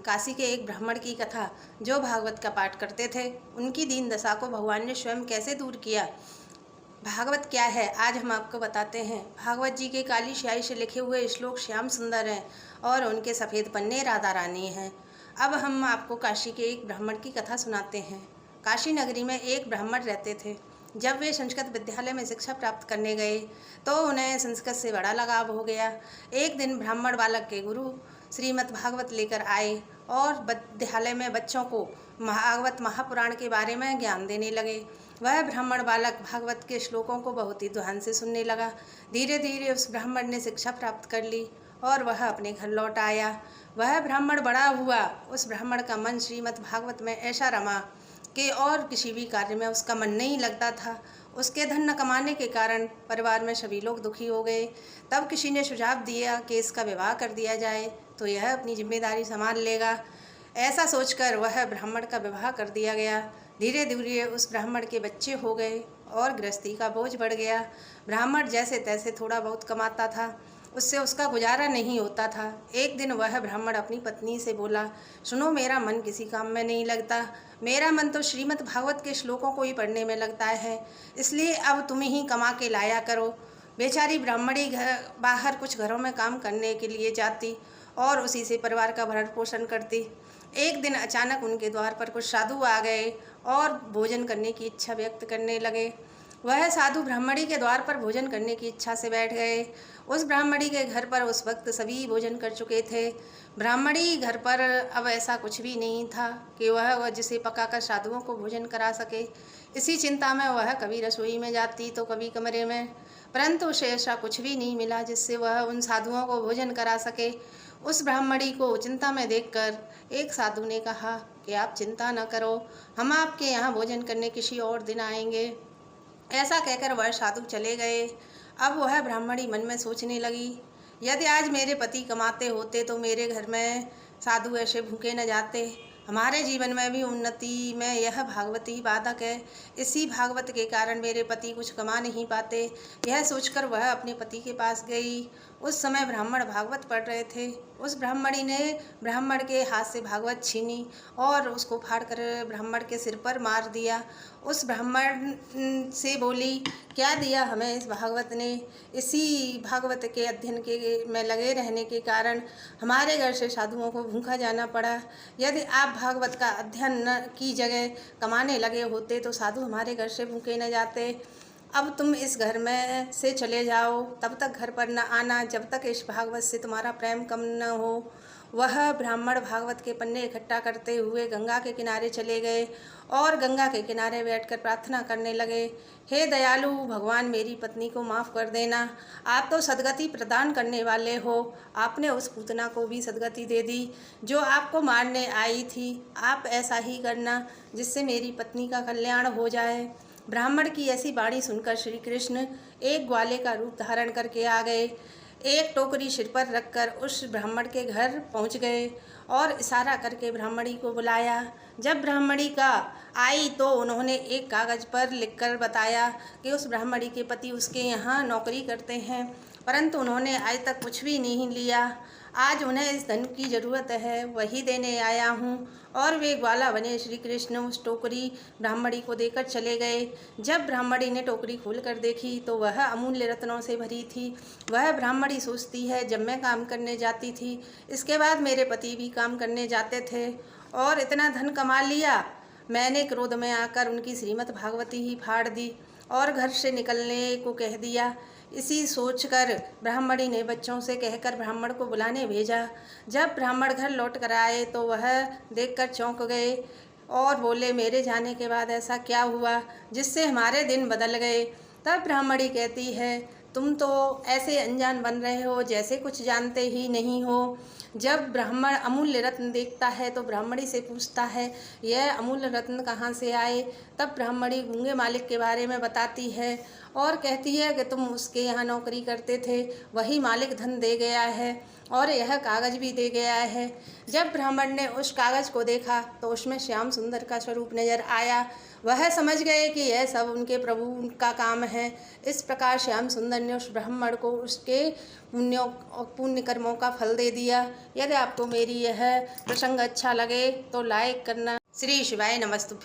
काशी के एक ब्राह्मण की कथा। जो भागवत का पाठ करते थे उनकी दीन दशा को भगवान ने स्वयं कैसे दूर किया। भागवत क्या है आज हम आपको बताते हैं। भागवत जी के काली स्याही से लिखे हुए श्लोक श्याम सुंदर हैं और उनके सफ़ेद पन्ने राधा रानी हैं। अब हम आपको काशी के एक ब्राह्मण की कथा सुनाते हैं। काशी नगरी में एक ब्राह्मण रहते थे। जब वे संस्कृत विद्यालय में शिक्षा प्राप्त करने गए तो उन्हें संस्कृत से बड़ा लगाव हो गया। एक दिन ब्राह्मण बालक के गुरु श्रीमद् भागवत लेकर आए और विद्यालय में बच्चों को भागवत महापुराण के बारे में ज्ञान देने लगे। वह ब्राह्मण बालक भागवत के श्लोकों को बहुत ही ध्यान से सुनने लगा। धीरे धीरे उस ब्राह्मण ने शिक्षा प्राप्त कर ली और वह अपने घर लौट आया। वह ब्राह्मण बड़ा हुआ। उस ब्राह्मण का मन श्रीमद् भागवत में ऐसा रमा कि और किसी भी कार्य में उसका मन नहीं लगता था। उसके धन न कमाने के कारण परिवार में सभी लोग दुखी हो गए। तब किसी ने सुझाव दिया कि इसका विवाह कर दिया जाए तो यह अपनी जिम्मेदारी संभाल लेगा। ऐसा सोचकर वह ब्राह्मण का विवाह कर दिया गया। धीरे धीरे उस ब्राह्मण के बच्चे हो गए और गृहस्थी का बोझ बढ़ गया। ब्राह्मण जैसे तैसे थोड़ा बहुत कमाता था, उससे उसका गुजारा नहीं होता था। एक दिन वह ब्राह्मण अपनी पत्नी से बोला, सुनो, मेरा मन किसी काम में नहीं लगता। मेरा मन तो श्रीमद् भागवत के श्लोकों को ही पढ़ने में लगता है, इसलिए अब तुम ही कमा के लाया करो। बेचारी ब्राह्मणी बाहर कुछ घरों में काम करने के लिए जाती और उसी से परिवार का भरण पोषण करती। एक दिन अचानक उनके द्वार पर कुछ साधु आ गए और भोजन करने की इच्छा व्यक्त करने लगे। वह साधु ब्राह्मणी के द्वार पर भोजन करने की इच्छा से बैठ गए। उस ब्राह्मणी के घर पर उस वक्त सभी भोजन कर चुके थे। ब्राह्मणी घर पर अब ऐसा कुछ भी नहीं था कि वह जिसे पकाकर साधुओं को भोजन करा सके। इसी चिंता में वह कभी रसोई में जाती तो कभी कमरे में, परंतु उसे ऐसा कुछ भी नहीं मिला जिससे वह उन साधुओं को भोजन करा सके। उस ब्राह्मणी को चिंता में देखकर एक साधु ने कहा कि आप चिंता न करो, हम आपके यहाँ भोजन करने किसी और दिन आएंगे। ऐसा कहकर वह साधु चले गए। अब वह ब्राह्मणी मन में सोचने लगी, यदि आज मेरे पति कमाते होते तो मेरे घर में साधु ऐसे भूखे न जाते। हमारे जीवन में भी उन्नति में यह भागवत ही बाधक है। इसी भागवत के कारण मेरे पति कुछ कमा नहीं पाते। यह सोचकर वह अपने पति के पास गई। उस समय ब्राह्मण भागवत पढ़ रहे थे। उस ब्राह्मणी ने ब्राह्मण के हाथ से भागवत छीनी और उसको फाड़कर ब्राह्मण के सिर पर मार दिया। उस ब्राह्मण से बोली, क्या दिया हमें इस भागवत ने? इसी भागवत के अध्ययन के में लगे रहने के कारण हमारे घर से साधुओं को भूखा जाना पड़ा। यदि आप भागवत का अध्ययन की जगह कमाने लगे होते तो साधु हमारे घर से भूखे न जाते। अब तुम इस घर में से चले जाओ, तब तक घर पर न आना जब तक इस भागवत से तुम्हारा प्रेम कम न हो। वह ब्राह्मण भागवत के पन्ने इकट्ठा करते हुए गंगा के किनारे चले गए और गंगा के किनारे बैठकर प्रार्थना करने लगे, हे दयालु भगवान, मेरी पत्नी को माफ़ कर देना। आप तो सदगति प्रदान करने वाले हो। आपने उस पूतना को भी सदगति दे दी जो आपको मारने आई थी। आप ऐसा ही करना जिससे मेरी पत्नी का कल्याण हो जाए। ब्राह्मण की ऐसी वाणी सुनकर श्री कृष्ण एक ग्वाले का रूप धारण करके आ गए। एक टोकरी सिर पर रखकर उस ब्राह्मण के घर पहुंच गए और इशारा करके ब्राह्मणी को बुलाया। जब ब्राह्मणी का आई तो उन्होंने एक कागज़ पर लिखकर बताया कि उस ब्राह्मणी के पति उसके यहाँ नौकरी करते हैं, परंतु उन्होंने आज तक कुछ भी नहीं लिया। आज उन्हें इस धन की ज़रूरत है, वही देने आया हूँ। और वे ग्वाला बने श्री कृष्ण उस टोकरी ब्राह्मणी को देकर चले गए। जब ब्राह्मणी ने टोकरी खोलकर देखी तो वह अमूल्य रत्नों से भरी थी। वह ब्राह्मणी सोचती है, जब मैं काम करने जाती थी, इसके बाद मेरे पति भी काम करने जाते थे और इतना धन कमा लिया। मैंने क्रोध में आकर उनकी श्रीमद् भागवती ही फाड़ दी और घर से निकलने को कह दिया। इसी सोचकर ब्राह्मणी ने बच्चों से कहकर ब्राह्मण को बुलाने भेजा। जब ब्राह्मण घर लौट कर आए तो वह देखकर चौंक गए और बोले, मेरे जाने के बाद ऐसा क्या हुआ जिससे हमारे दिन बदल गए? तब ब्राह्मणी कहती है, तुम तो ऐसे अनजान बन रहे हो जैसे कुछ जानते ही नहीं हो। जब ब्राह्मण अमूल्य रत्न देखता है तो ब्राह्मणी से पूछता है, यह अमूल्य रत्न कहाँ से आए? तब ब्राह्मणी गूंगे मालिक के बारे में बताती है और कहती है कि तुम उसके यहाँ नौकरी करते थे, वही मालिक धन दे गया है और यह कागज़ भी दे गया है। जब ब्राह्मण ने उस कागज़ को देखा तो उसमें श्याम सुंदर का स्वरूप नजर आया। वह समझ गए कि यह सब उनके प्रभु का काम है। इस प्रकार श्याम सुंदर ने उस ब्राह्मण को उसके पुण्य कर्मों का फल दे दिया। यदि आपको मेरी यह प्रसंग अच्छा लगे तो लाइक करना। श्री शिवाय नमस्तुभ्यं।